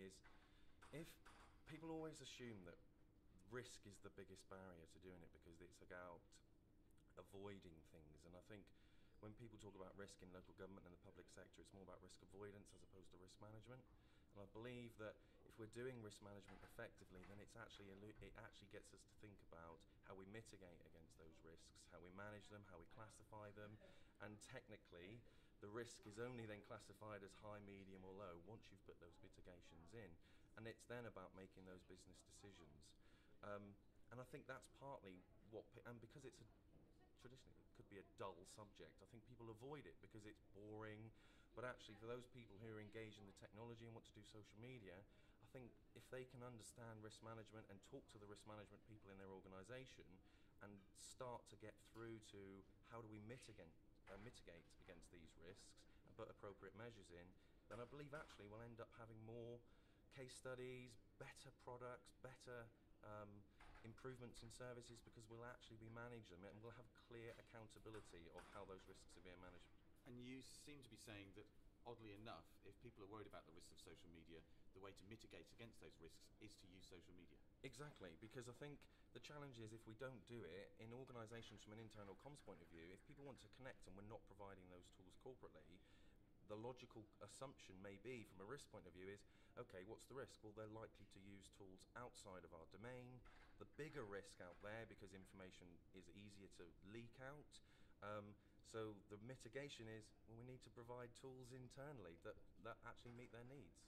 is, if people always assume that risk is the biggest barrier to doing it because it's about avoiding things, and I think when people talk about risk in local government and the public sector, it's more about risk avoidance as opposed to risk management. And I believe that if we're doing risk management effectively, then it actually gets us to think about how we mitigate against those risks, how we manage them, how we classify them, and technically the risk is only then classified as high, medium or low once you've put those mitigations in, and it's then about making those business decisions. And I think that's partly and because it's traditionally it could be a dull subject, I think people avoid it because it's boring. But actually, for those people who are engaged in the technology and want to do social media, I think if they can understand risk management and talk to the risk management people in their organisation and start to get through to how do we mitigate against these risks and put appropriate measures in, then I believe actually we'll end up having more case studies, better products, better improvements in services, because we'll actually be managing them and we'll have clear accountability of how those risks are being managed. And you seem to be saying that, oddly enough, if people are worried about the risks of social media, the way to mitigate against those risks is to use social media. Exactly, because I think the challenge is if we don't do it in organisations from an internal comms point of view, if people want to connect and we're not providing those tools corporately, the logical assumption may be, from a risk point of view, is, okay, what's the risk? Well, they're likely to use tools outside of our domain. The bigger risk out there, because information is easier to leak out. So the mitigation is, well, we need to provide tools internally that actually meet their needs.